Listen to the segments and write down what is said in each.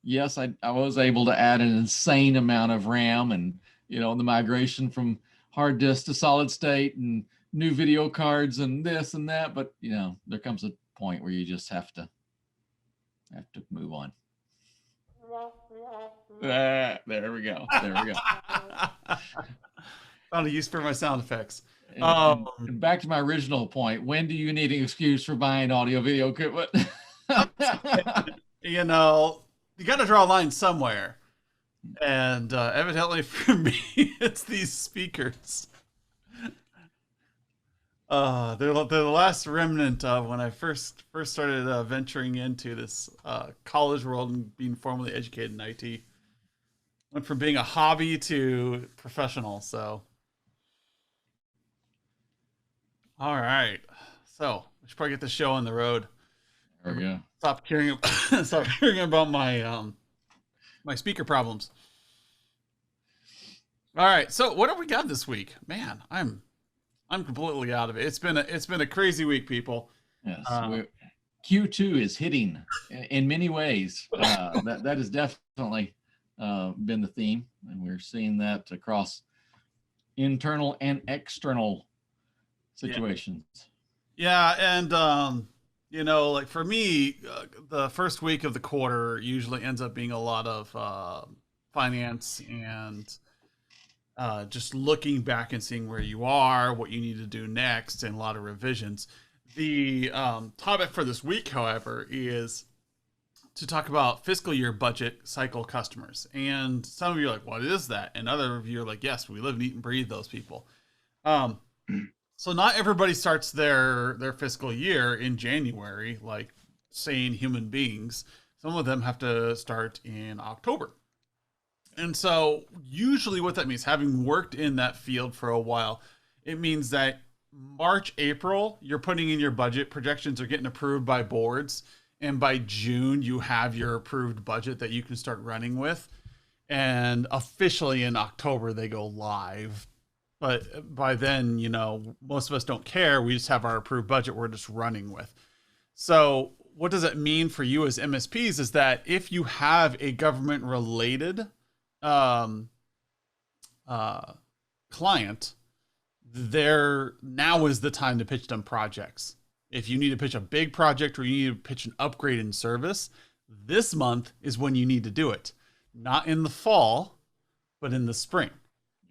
yes, I was able to add an insane amount of RAM, and the migration from hard disk to solid state and new video cards and this and that. But there comes a point where you just have to move on. There we go. There we go. Found a use for my sound effects. And back to my original point, when do you need an excuse for buying audio video equipment? You got to draw a line somewhere. And evidently for me, it's these speakers. They're the last remnant of when I first started venturing into this college world and being formally educated in IT. Went from being a hobby to professional. So, all right. So we should probably get the show on the road. There we go. Stop hearing about my my speaker problems. All right. So what have we got this week? Man, I'm completely out of it. It's been a crazy week, people. Yes. Q2 is hitting in many ways. That has definitely been the theme, and we're seeing that across internal and external situations. Yeah, and like for me, the first week of the quarter usually ends up being a lot of finance and just looking back and seeing where you are, what you need to do next, and a lot of revisions. The topic for this week, however, is to talk about fiscal year budget cycle customers. And some of you are like, what is that? And other of you are like, yes, we live and eat and breathe those people. So not everybody starts their fiscal year in January, like sane human beings. Some of them have to start in October. And so usually what that means, having worked in that field for a while, it means that March, April, you're putting in your budget, projections are getting approved by boards. And by June, you have your approved budget that you can start running with. And officially in October, they go live. But by then, most of us don't care. We just have our approved budget we're just running with. So what does it mean for you as MSPs is that if you have a government-related client, there now is the time to pitch them projects. If you need to pitch a big project or you need to pitch an upgrade in service, this month is when you need to do it. Not in the fall, but in the spring.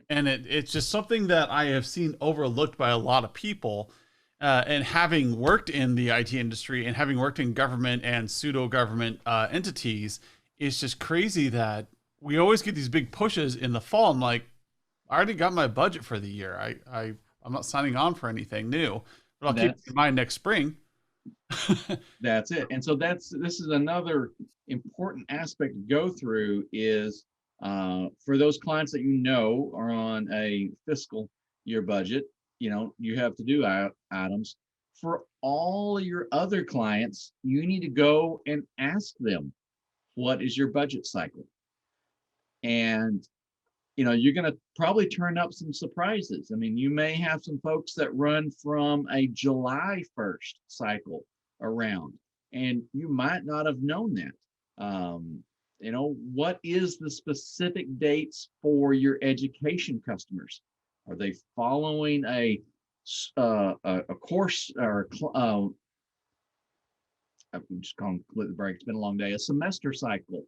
And it's just something that I have seen overlooked by a lot of people. And having worked in the IT industry and having worked in government and pseudo-government entities, it's just crazy that we always get these big pushes in the fall. I'm like, I already got my budget for the year. I'm not signing on for anything new. But I'll keep it in mind next spring. That's it. And so this is another important aspect to go through is for those clients that are on a fiscal year budget, you have to do items. For all of your other clients, you need to go and ask them, what is your budget cycle? And you're going to probably turn up some surprises. I mean, you may have some folks that run from a July 1st cycle around, and you might not have known that. What is the specific dates for your education customers? Are they following a course or I'm just calling the break? It's been a long day. A semester cycle.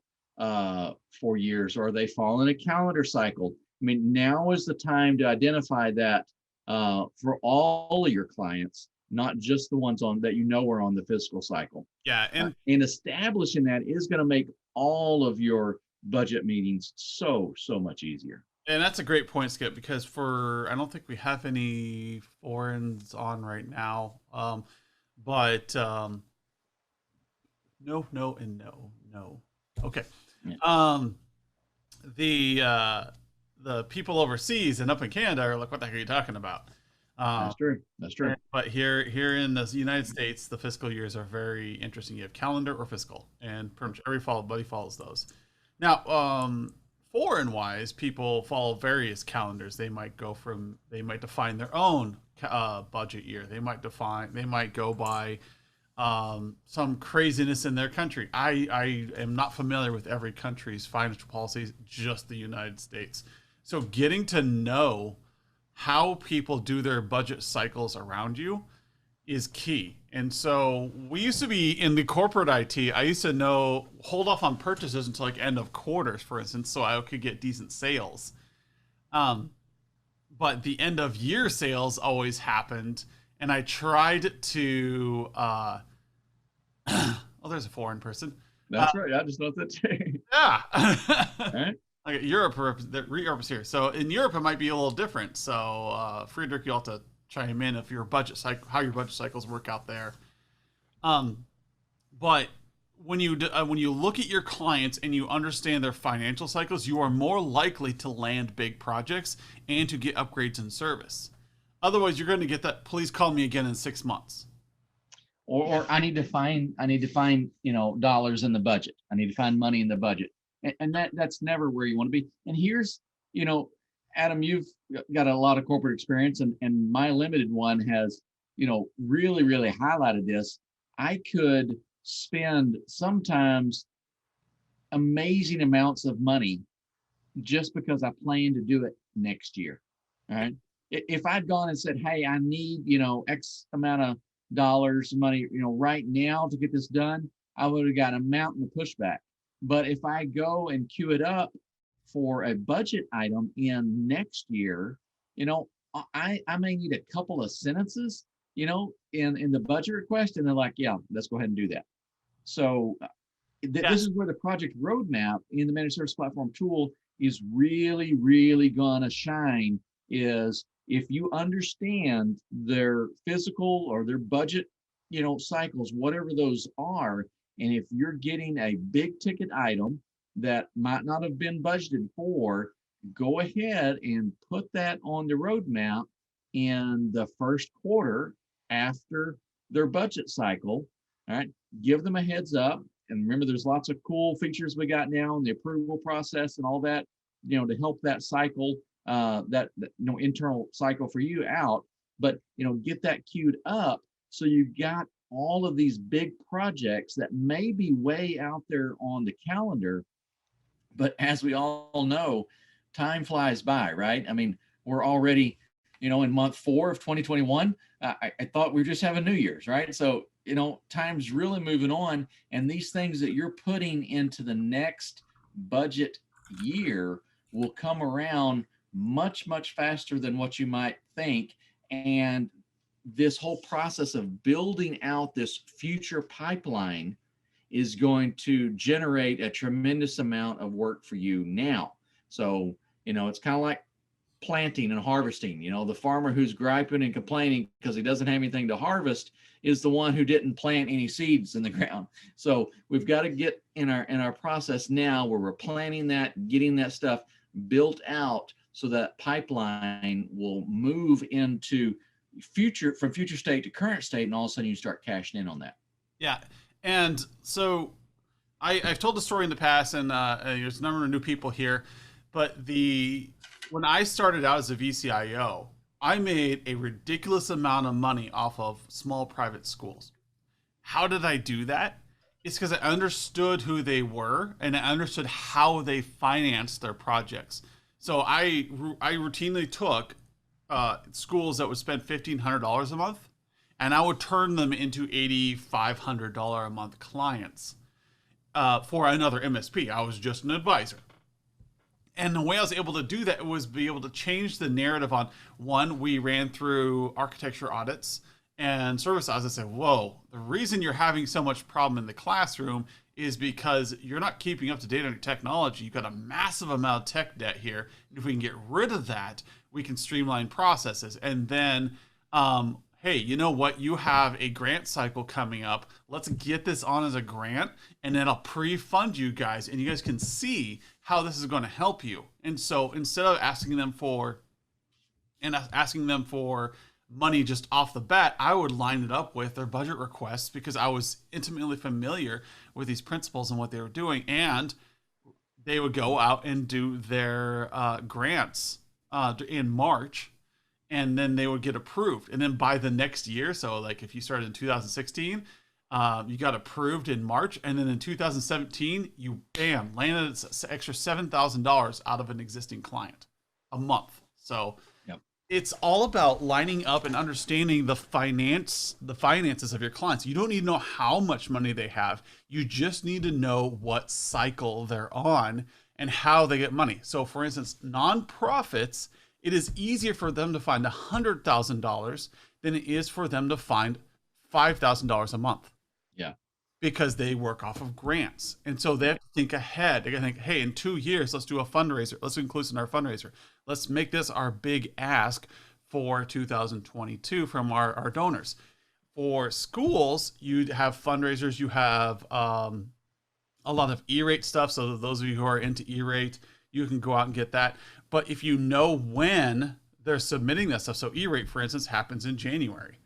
4 years, or are they following a calendar cycle? I mean, now is the time to identify that for all of your clients, not just the ones that are on the fiscal cycle. Yeah, and establishing that is going to make all of your budget meetings so much easier. And that's a great point, Skip, because I don't think we have any foreigns on right now, but no, and no. Okay. Yeah. The people overseas and up in Canada are like, what the heck are you talking about? That's true. But here in the United States, the fiscal years are very interesting. You have calendar or fiscal, and pretty much everybody follows those. Now, foreign wise, people follow various calendars. They might define their own budget year. They might go by some craziness in their country. I am not familiar with every country's financial policies, just the United States. So getting to know how people do their budget cycles around you is key. And so we used to be in the corporate IT. I used to know hold off on purchases until like end of quarters, for instance, so I could get decent sales. Um, but the end of year sales always happened, and I tried to. Oh, there's a foreign person. Uh, That's right. I just thought that too. yeah. All right. Like Europe, Europe is here. So in Europe, it might be a little different. So Friedrich, you'll have to chime in if your budget cycle, how your budget cycles work out there. Um, but when you look at your clients and you understand their financial cycles, you are more likely to land big projects and to get upgrades in service. Otherwise, you're going to get that. Please call me again in 6 months. Or I need to find dollars in the budget. I need to find money in the budget, and that's never where you want to be. And here's, Adam, you've got a lot of corporate experience, and my limited one has, really really highlighted this. I could spend sometimes amazing amounts of money just because I plan to do it next year. All right. If I'd gone and said, hey, I need, X amount of dollars, money, right now to get this done, I would have got a mountain of pushback. But if I go and queue it up for a budget item in next year, I may need a couple of sentences, in the budget request, and they're like, yeah, let's go ahead and do that. So this is where the project roadmap in the managed service platform tool is really, really gonna shine. Is if you understand their physical or their budget, cycles, whatever those are, and if you're getting a big ticket item that might not have been budgeted for, go ahead and put that on the roadmap in the first quarter after their budget cycle. All right, give them a heads up. And remember, there's lots of cool features we got now in the approval process and all that, to help that cycle, that internal cycle for you out. But get that queued up so you got all of these big projects that may be way out there on the calendar. But as we all know, time flies by, right? I mean, we're already, in month 4 of 2021. I thought we were just having New Year's, right? So, time's really moving on. And these things that you're putting into the next budget year will come around much, much faster than what you might think. And this whole process of building out this future pipeline is going to generate a tremendous amount of work for you now. So, it's kind of like planting and harvesting. The farmer who's griping and complaining because he doesn't have anything to harvest is the one who didn't plant any seeds in the ground. So we've got to get in our process now where we're planning that, getting that stuff built out so that pipeline will move into from future state to current state, and all of a sudden you start cashing in on that. Yeah. And so I've told the story in the past, and there's a number of new people here, but when I started out as a VCIO, I made a ridiculous amount of money off of small private schools. How did I do that? It's because I understood who they were and I understood how they financed their projects. So I routinely took schools that would spend $1,500 a month, and I would turn them into $8,500 a month clients for another MSP. I was just an advisor. And the way I was able to do that was be able to change the narrative on, one, we ran through architecture audits and service audits. I said, whoa, the reason you're having so much problem in the classroom is because you're not keeping up to date on your technology. You've got a massive amount of tech debt here. And if we can get rid of that, we can streamline processes. And then, hey, you know what? You have a grant cycle coming up. Let's get this on as a grant, and then I'll pre-fund you guys, and you guys can see how this is going to help you. And so instead of asking them for money just off the bat, I would line it up with their budget requests because I was intimately familiar with these principles and what they were doing. And they would go out and do their grants in March, and then they would get approved. And then by the next year, so like if you started in 2016, You got approved in March, and then in 2017, you bam landed extra $7,000 out of an existing client a month. So Yep. it's all about lining up and understanding the finances of your clients. You don't need to know how much money they have. You just need to know what cycle they're on and how they get money. So, for instance, nonprofits, it is easier for them to find $100,000 than it is for them to find $5,000 a month, Yeah. because they work off of grants. And so they have to think ahead. They're going to think, hey, in 2 years, let's do a fundraiser. Let's include this in our fundraiser. Let's make this our big ask for 2022 from our donors. For schools, you have fundraisers. You have a lot of E-rate stuff. So those of you who are into E-rate, you can go out and get that. But if you know when they're submitting that stuff, so E-rate, for instance, happens in January.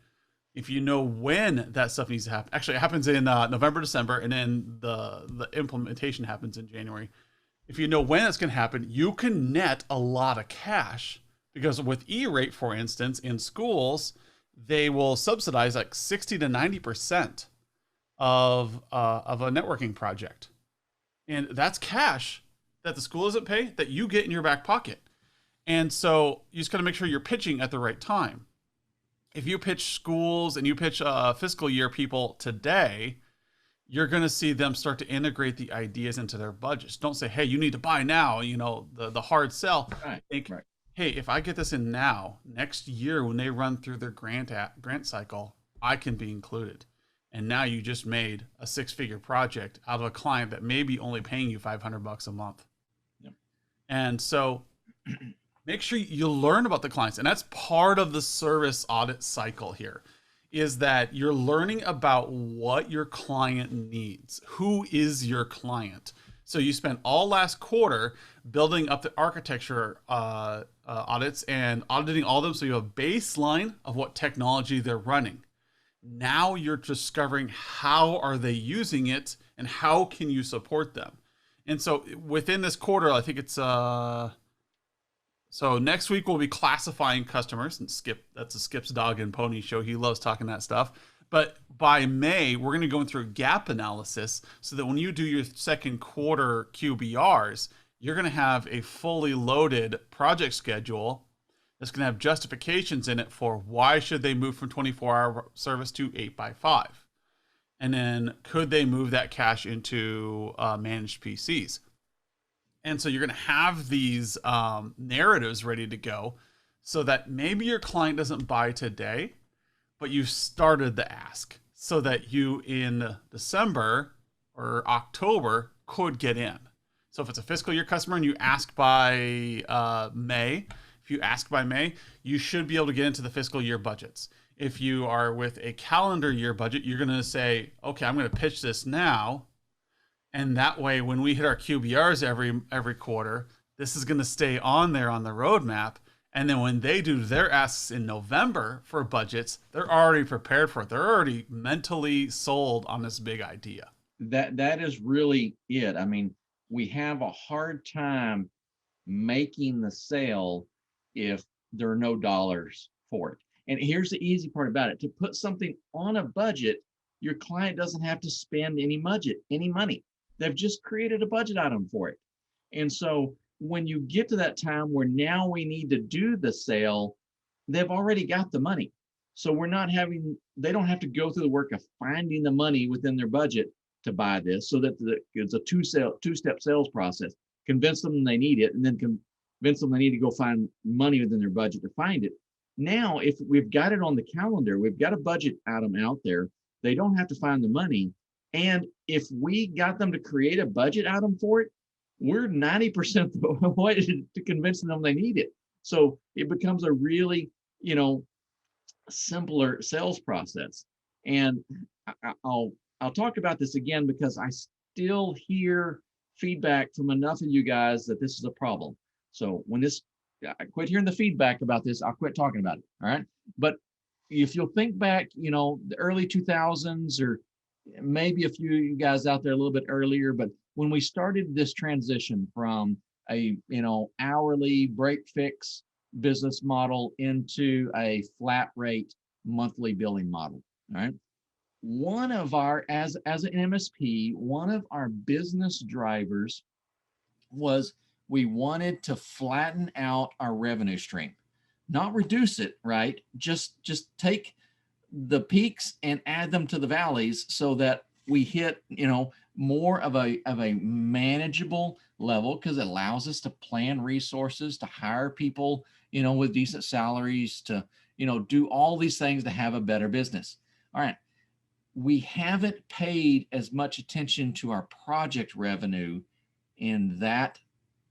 If you know when that stuff needs to happen, actually it happens in November, December, and then the implementation happens in January. If you know when it's going to happen, you can net a lot of cash, because with E-rate, for instance, in schools, they will subsidize like 60 to 90% of a networking project. And that's cash that the school doesn't pay that you get in your back pocket. And so you just got to make sure you're pitching at the right time. If you pitch schools and you pitch fiscal year people today, you're going to see them start to integrate the ideas into their budgets. Don't say, hey, you need to buy now, the hard sell. Right. Think, Right. hey, if I get this in now, next year when they run through their grant cycle, I can be included. And now you just made a 6-figure project out of a client that may be only paying you $500 a month. Yep. And so make sure you learn about the clients. And that's part of the service audit cycle here, is that you're learning about what your client needs. Who is your client? So you spent all last quarter building up the architecture audits and auditing all of them, so you have a baseline of what technology they're running. Now you're discovering how are they using it and how can you support them. And so within this quarter, I think it's so next week we'll be classifying customers, and that's a Skip's dog and pony show. He loves talking that stuff. But by May, we're going to go through a gap analysis so that when you do your second quarter QBRs, you're going to have a fully loaded project schedule that's going to have justifications in it for why should they move from 24-hour service to 8x5. And then could they move that cash into managed PCs? And so you're going to have these narratives ready to go so that maybe your client doesn't buy today, but you started the ask so that you in December or October could get in. So if it's a fiscal year customer and you ask by May, if you ask by May, you should be able to get into the fiscal year budgets. If you are with a calendar year budget, you're going to say, okay, I'm going to pitch this now. And that way, when we hit our QBRs every quarter, this is going to stay on there on the roadmap. And then when they do their asks in November for budgets, they're already prepared for it. They're already mentally sold on this big idea. That is really it. I mean, we have a hard time making the sale if there are no dollars for it. And here's the easy part about it. To put something on a budget, your client doesn't have to spend any money. They've just created a budget item for it. And so when you get to that time where now we need to do the sale, they've already got the money. So they don't have to go through the work of finding the money within their budget to buy this, so that it's a two-step sales process. Convince them they need it, and then convince them they need to go find money within their budget to find it. Now, if we've got it on the calendar, we've got a budget item out there, they don't have to find the money. And if we got them to create a budget item for it, we're 90% the way to convincing them they need it. So it becomes a really, simpler sales process. And I'll talk about this again because I still hear feedback from enough of you guys that this is a problem. So when I quit hearing the feedback about this, I'll quit talking about it. All right. But if you'll think back, the early 2000s, or maybe a few of you guys out there a little bit earlier, but when we started this transition from a, hourly break fix business model into a flat rate monthly billing model. All right. one of our, as an MSP, one of our business drivers was we wanted to flatten out our revenue stream, not reduce it, right? Just take the peaks and add them to the valleys so that we hit, more of a manageable level, because it allows us to plan resources, to hire people, with decent salaries, to, do all these things to have a better business. All right. We haven't paid as much attention to our project revenue in that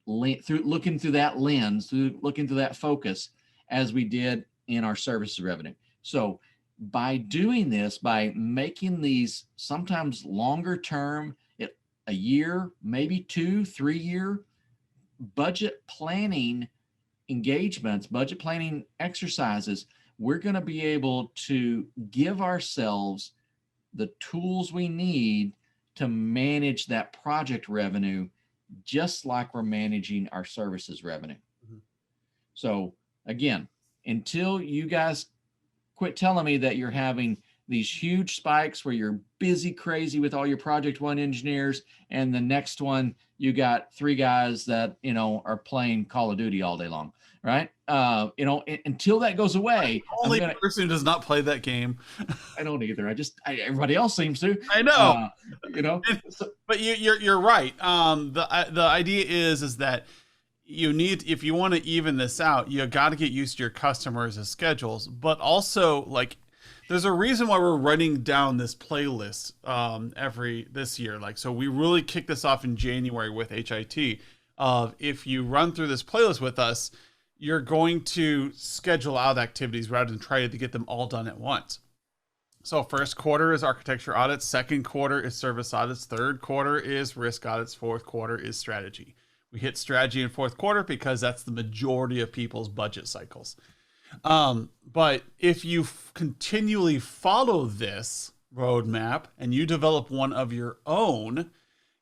through looking through that lens, through looking through that focus, as we did in our services revenue. So by doing this, by making these sometimes longer term, a year, maybe 2-3 year budget planning engagements, budget planning exercises, we're going to be able to give ourselves the tools we need to manage that project revenue, just like we're managing our services revenue. Mm-hmm. So again, until you guys quit telling me that you're having these huge spikes where you're busy crazy with all your project one engineers, and the next one you got 3 guys that are playing Call of Duty all day long, right? Until that goes away. Only person who does not play that game. I don't either. Everybody else seems to. I know. But you're right. The idea is that you need, if you want to even this out, you got to get used to your customers' schedules, but also there's a reason why we're running down this playlist this year. So we really kicked this off in January with HIT. If you run through this playlist with us, you're going to schedule out activities rather than try to get them all done at once. So first quarter is architecture audits, second quarter is service audits, third quarter is risk audits, fourth quarter is strategy. We hit strategy in fourth quarter because that's the majority of people's budget cycles. But if you continually follow this roadmap and you develop one of your own,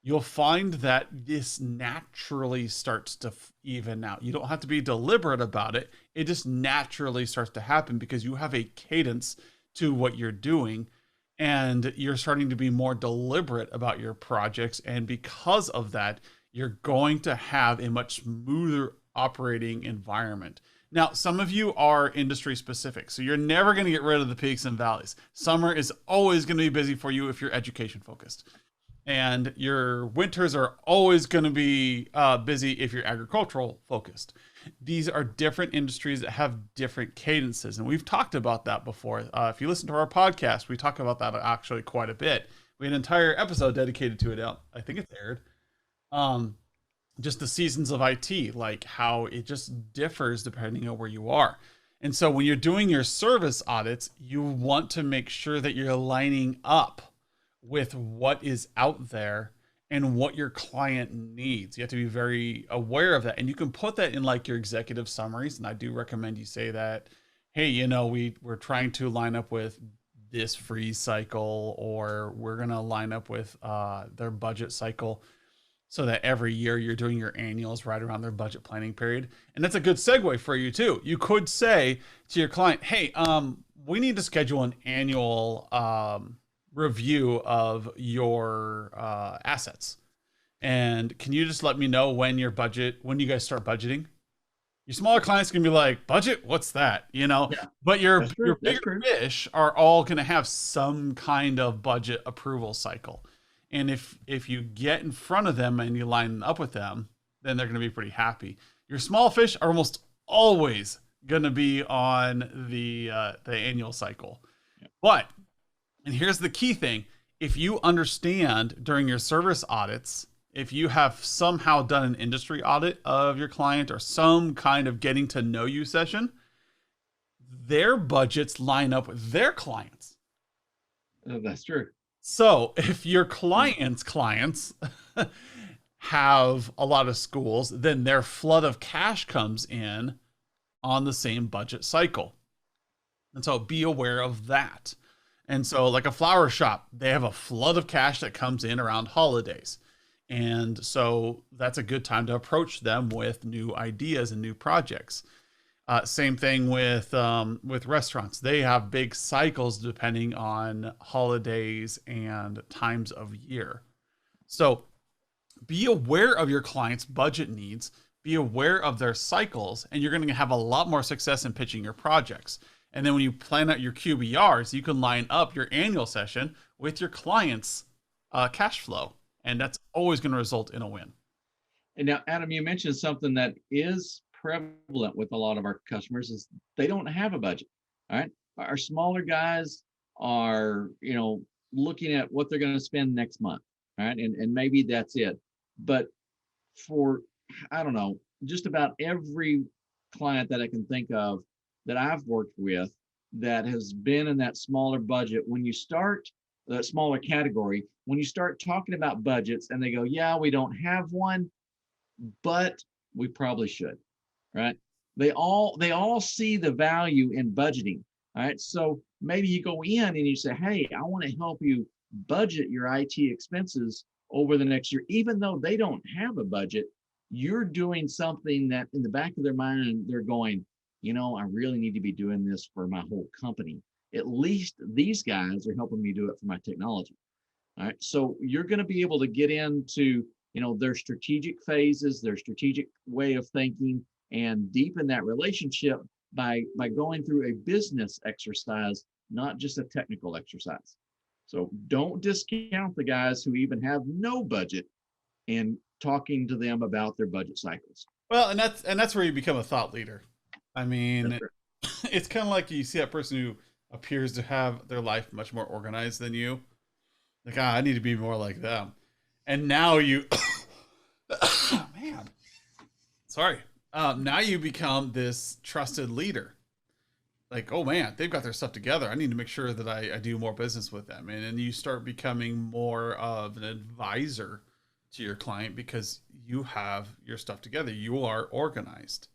you'll find that this naturally starts to even out. You don't have to be deliberate about it. It just naturally starts to happen because you have a cadence to what you're doing, and you're starting to be more deliberate about your projects. And because of that, you're going to have a much smoother operating environment. Now, some of you are industry specific, so you're never going to get rid of the peaks and valleys. Summer is always going to be busy for you if you're education focused. And your winters are always going to be busy if you're agricultural focused. These are different industries that have different cadences. And we've talked about that before. If you listen to our podcast, we talk about that actually quite a bit. We had an entire episode dedicated to it. I think it's aired. Just the seasons of IT, like how it just differs depending on where you are. And so when you're doing your service audits, you want to make sure that you're lining up with what is out there and what your client needs. You have to be very aware of that. And you can put that in your executive summaries. And I do recommend you say that, hey, we're trying to line up with this freeze cycle, or we're going to line up with their budget cycle, so that every year you're doing your annuals right around their budget planning period. And that's a good segue for you too. You could say to your client, hey, we need to schedule an annual review of your assets. And can you just let me know when you guys start budgeting? Your smaller clients can be like, budget? What's that? Yeah. But your bigger fish are all going to have some kind of budget approval cycle. And if you get in front of them and you line up with them, then they're going to be pretty happy. Your small fish are almost always going to be on the annual cycle. Yeah. And here's the key thing. If you understand during your service audits, if you have somehow done an industry audit of your client or some kind of getting to know you session, their budgets line up with their clients. That's true. So if your clients have a lot of schools, then their flood of cash comes in on the same budget cycle. And so be aware of that. And so like a flower shop, they have a flood of cash that comes in around holidays. And so that's a good time to approach them with new ideas and new projects. Same thing with restaurants. They have big cycles depending on holidays and times of year. So be aware of your clients' budget needs, be aware of their cycles, and you're going to have a lot more success in pitching your projects. And then when you plan out your QBRs, you can line up your annual session with your clients' cash flow. And that's always going to result in a win. And now, Adam, you mentioned something that is prevalent with a lot of our customers is they don't have a budget. All right. Our smaller guys are, looking at what they're going to spend next month. All right. And maybe that's it. But for, I don't know, just about every client that I can think of that I've worked with that has been in that smaller budget, when you start that smaller category, when you start talking about budgets and they go, yeah, we don't have one, but we probably should, right? They all see the value in budgeting. All right. So maybe you go in and you say, hey, I want to help you budget your IT expenses over the next year, even though they don't have a budget. You're doing something that in the back of their mind, they're going, I really need to be doing this for my whole company. At least these guys are helping me do it for my technology. All right. So you're going to be able to get into, their strategic phases, their strategic way of thinking, and deepen that relationship by going through a business exercise, not just a technical exercise. So don't discount the guys who even have no budget and talking to them about their budget cycles. Well, and that's where you become a thought leader. I mean, it's kind of like you see that person who appears to have their life much more organized than you. Like, I need to be more like them. And now you, oh, man, sorry. Now you become this trusted leader. Like, oh man, they've got their stuff together. I need to make sure that I do more business with them. And then you start becoming more of an advisor to your client because you have your stuff together. You are organized.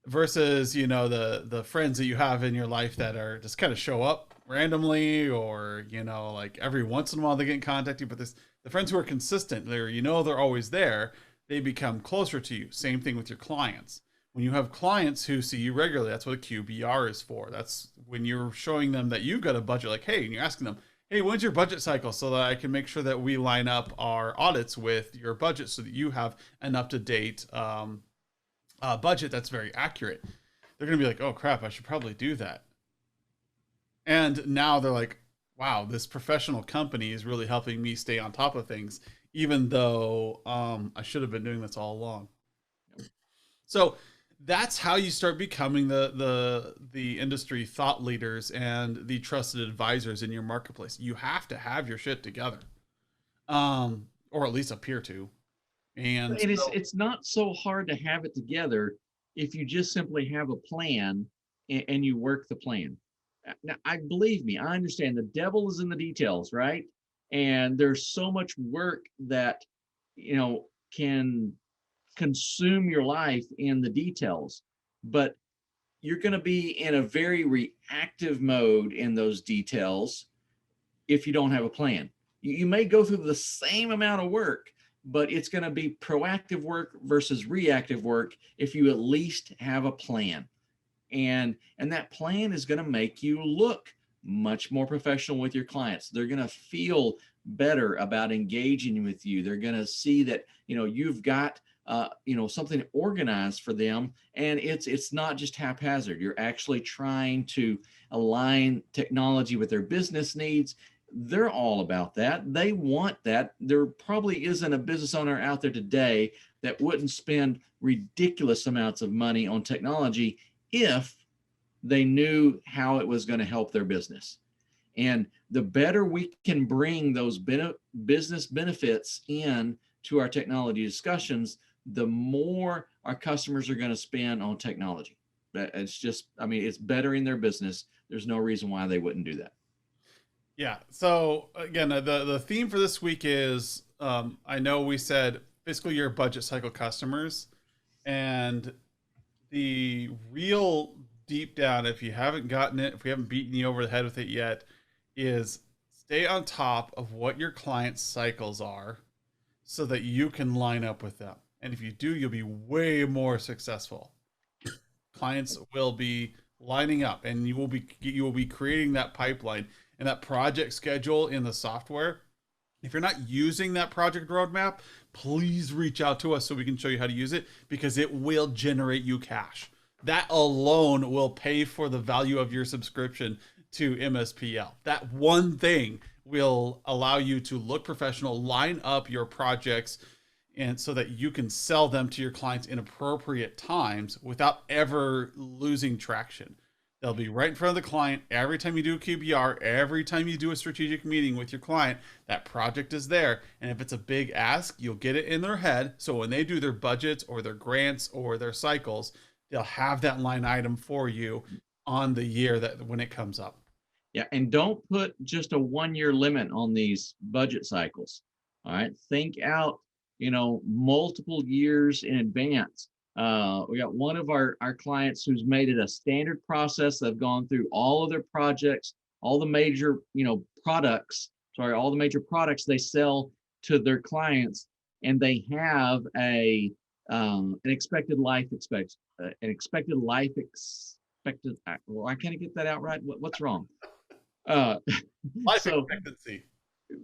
Versus, the friends that you have in your life that are just kind of show up randomly, or, like every once in a while they get in contact with you. But the friends who are consistent, they're always there. They become closer to you. Same thing with your clients. When you have clients who see you regularly, that's what a QBR is for. That's when you're showing them that you've got a budget, like, hey, and you're asking them, hey, when's your budget cycle, so that I can make sure that we line up our audits with your budget so that you have an up-to-date budget that's very accurate. They're going to be like, oh crap, I should probably do that. And now they're like, wow, this professional company is really helping me stay on top of things, even though I should have been doing this all along. So that's how you start becoming the industry thought leaders and the trusted advisors in your marketplace. You have to have your shit together, or at least appear to. And it's not so hard to have it together if you just simply have a plan and you work the plan. Now, believe me, I understand the devil is in the details, right? And there's so much work that, can consume your life in the details, but you're going to be in a very reactive mode in those details if you don't have a plan. You may go through the same amount of work, but it's going to be proactive work versus reactive work if you at least have a plan. And that plan is going to make you look much more professional with your clients. They're going to feel better about engaging with you. They're going to see that, you've got, something organized for them, and it's not just haphazard. You're actually trying to align technology with their business needs. They're all about that. They want that. There probably isn't a business owner out there today that wouldn't spend ridiculous amounts of money on technology if they knew how it was going to help their business. And the better we can bring those business benefits in to our technology discussions, the more our customers are going to spend on technology. It's just, it's bettering their business. There's no reason why they wouldn't do that. Yeah. So again, the theme for this week is, I know we said fiscal year budget cycle customers, and the real deep down, if you haven't gotten it, if we haven't beaten you over the head with it yet, is stay on top of what your clients' cycles are so that you can line up with them. And if you do, you'll be way more successful. clients will be lining up, and you will be creating that pipeline and that project schedule in the software. If you're not using that project roadmap, please reach out to us so we can show you how to use it, because it will generate you cash. That alone will pay for the value of your subscription to MSPL. That one thing will allow you to look professional, line up your projects, and so that you can sell them to your clients in appropriate times without ever losing traction. They'll be right in front of the client every time you do a QBR, every time you do a strategic meeting with your client. That project is there. And if it's a big ask, you'll get it in their head. So when they do their budgets or their grants or their cycles, they'll have that line item for you on the year that when it comes up. Yeah, and don't put just a 1-year limit on these budget cycles. All right, think out, multiple years in advance. We got one of our clients who's made it a standard process. They've gone through all of their projects, all the major, all the major products they sell to their clients, and they have an expected life expected. Well, I can't get that out right. What's wrong? Life expectancy.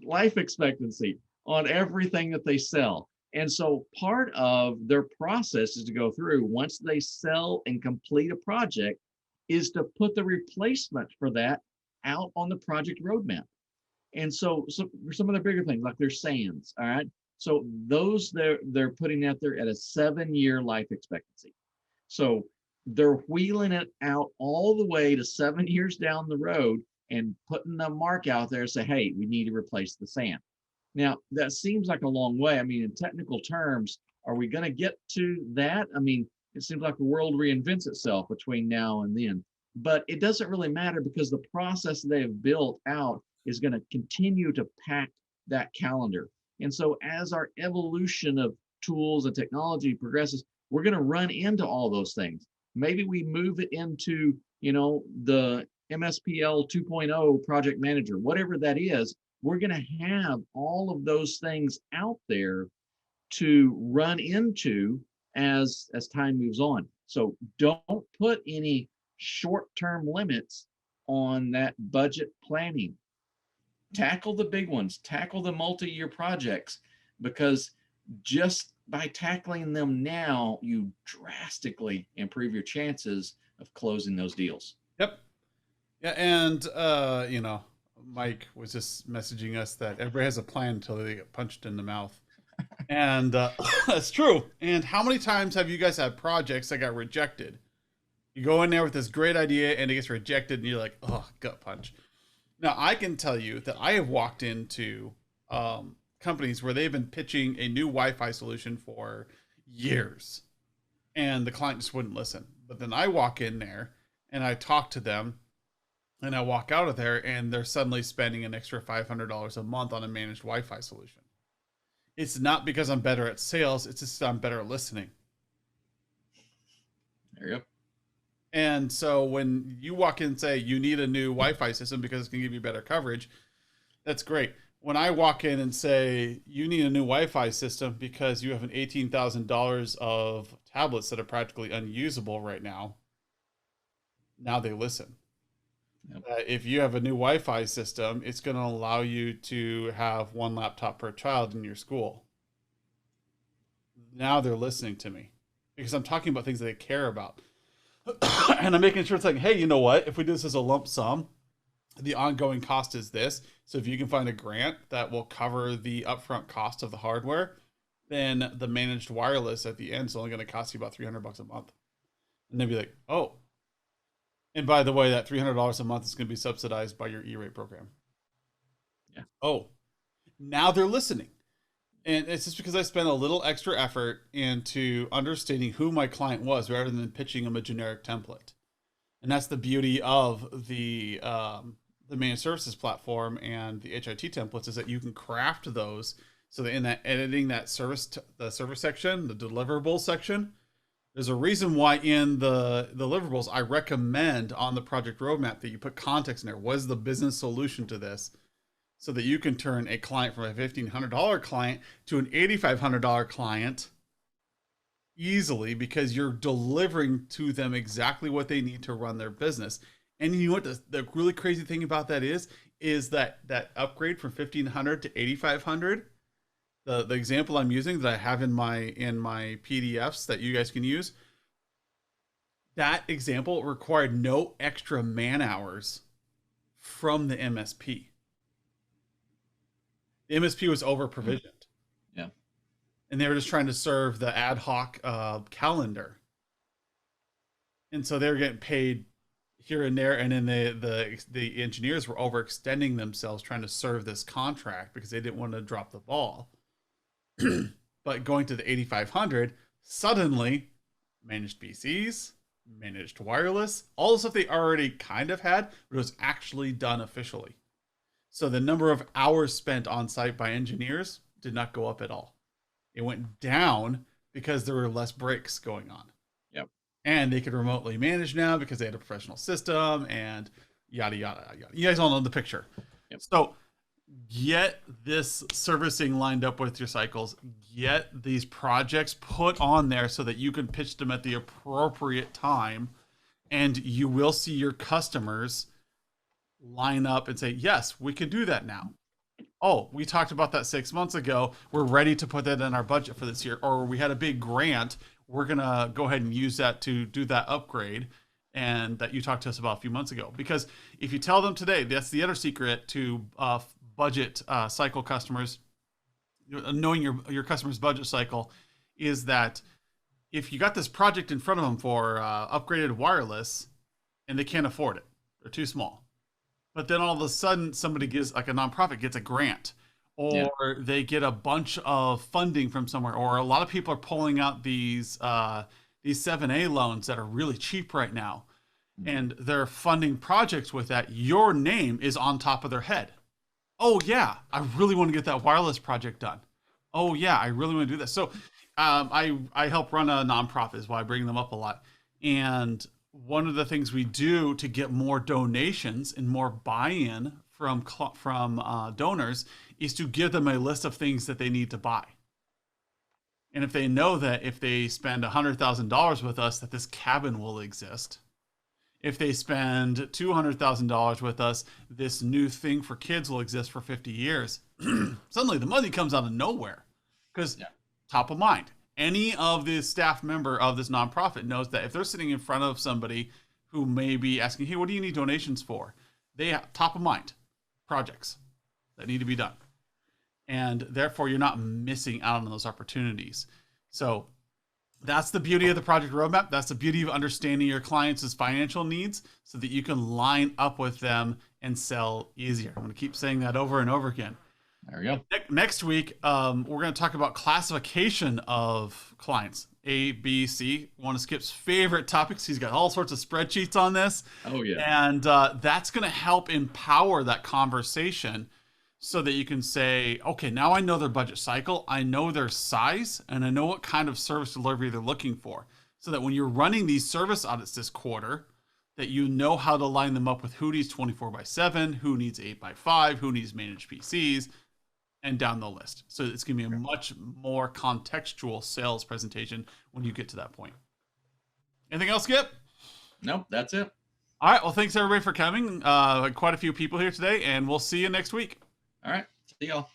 Life expectancy on everything that they sell. And so part of their process is to go through, once they sell and complete a project, is to put the replacement for that out on the project roadmap. And so for some of the bigger things, like their sands, all right? So those they're putting out there at a 7-year life expectancy. So they're wheeling it out all the way to 7 years down the road and putting the mark out there, say, hey, we need to replace the sand. Now, that seems like a long way. I mean, in technical terms, are we going to get to that? I mean, it seems like the world reinvents itself between now and then. But it doesn't really matter, because the process they have built out is going to continue to pack that calendar. And so as our evolution of tools and technology progresses, we're going to run into all those things. Maybe we move it into, the MSPL 2.0 project manager, whatever that is. We're going to have all of those things out there to run into as time moves on. So don't put any short-term limits on that budget planning. Tackle the big ones, tackle the multi-year projects, because just by tackling them now, you drastically improve your chances of closing those deals. Yep. Yeah, and Mike was just messaging us that everybody has a plan until they get punched in the mouth. And that's true. And how many times have you guys had projects that got rejected? You go in there with this great idea and it gets rejected and you're like, oh, gut punch. Now, I can tell you that I have walked into companies where they've been pitching a new Wi-Fi solution for years and the client just wouldn't listen. But then I walk in there and I talk to them, and I walk out of there and they're suddenly spending an extra $500 a month on a managed Wi-Fi solution. It's not because I'm better at sales. It's just I'm better at listening. There you go. And so when you walk in and say you need a new Wi-Fi system because it's going to give you better coverage, that's great. When I walk in and say you need a new Wi-Fi system because you have an $18,000 of tablets that are practically unusable right now, now they listen. Yep. If you have a new Wi-Fi system, it's going to allow you to have one laptop per child in your school. Now they're listening to me because I'm talking about things that they care about. And I'm making sure it's like, hey, you know what? If we do this as a lump sum, the ongoing cost is this. So if you can find a grant that will cover the upfront cost of the hardware, then the managed wireless at the end is only going to cost you about $300 a month. And they'd be like, oh. And by the way, that $300 a month is going to be subsidized by your E-rate program. Yeah. Oh, now they're listening. And it's just because I spent a little extra effort into understanding who my client was rather than pitching them a generic template. And that's the beauty of the managed services platform and the HIT templates, is that you can craft those so that in that editing that the service section, the deliverables section, there's a reason why in the deliverables I recommend on the project roadmap that you put context in there. What is the business solution to this? So that you can turn a client from a $1,500 client to an $8,500 client easily because you're delivering to them exactly what they need to run their business. And you know what the really crazy thing about that is that upgrade from 1500 to 8500, the example I'm using that I have in my PDFs that you guys can use, that example required no extra man hours from the MSP. The MSP was over provisioned. Yeah. And they were just trying to serve the ad hoc calendar. And so they were getting paid here and there. And then the engineers were overextending themselves trying to serve this contract because they didn't want to drop the ball. But going to the 8500, suddenly managed PCs, managed wireless, all the stuff they already kind of had, but it was actually done officially. So the number of hours spent on site by engineers did not go up at all. It went down because there were less breaks going on. Yep. And they could remotely manage now because they had a professional system and yada, yada, yada. You guys all know the picture. Yep. So get this servicing lined up with your cycles. Get these projects put on there so that you can pitch them at the appropriate time. And you will see your customers line up and say, yes, we can do that now. Oh, we talked about that 6 months ago. We're ready to put that in our budget for this year. Or we had a big grant. We're going to go ahead and use that to do that upgrade. And that you talked to us about a few months ago. Because if you tell them today, that's the other secret to budget cycle customers, knowing your customer's budget cycle, is that if you got this project in front of them for upgraded wireless and they can't afford it, they're too small. But then all of a sudden somebody gets, like a nonprofit gets a grant, or they get a bunch of funding from somewhere, or a lot of people are pulling out these 7A loans that are really cheap right now, and they're funding projects with that. Your name is on top of their head. Oh yeah, I really want to get that wireless project done. Oh yeah, I really want to do that. So I help run a nonprofit, is why I bring them up a lot. And one of the things we do to get more donations and more buy-in from donors is to give them a list of things that they need to buy. And if they know that if they spend $100,000 with us, that this cabin will exist. If they spend $200,000 with us, this new thing for kids will exist for 50 years. Suddenly the money comes out of nowhere because top of mind. Any of the staff member of this nonprofit knows that if they're sitting in front of somebody who may be asking, hey, what do you need donations for? They have top of mind projects that need to be done. And therefore you're not missing out on those opportunities. So that's the beauty of the project roadmap. That's the beauty of understanding your clients' financial needs so that you can line up with them and sell easier. I'm going to keep saying that over and over again. There we go. Next week, we're going to talk about classification of clients. A, B, C. One of Skip's favorite topics. He's got all sorts of spreadsheets on this. Oh, yeah. And that's going to help empower that conversation so that you can say, okay, now I know their budget cycle, I know their size, and I know what kind of service delivery they're looking for. So that when you're running these service audits this quarter, that you know how to line them up with who needs 24/7, who needs 8x5, who needs managed PCs, and down the list. So it's going to be a much more contextual sales presentation when you get to that point. Anything else, Skip? Nope, that's it. All right. Well, thanks everybody for coming. Quite a few people here today, and we'll see you next week. All right. See y'all.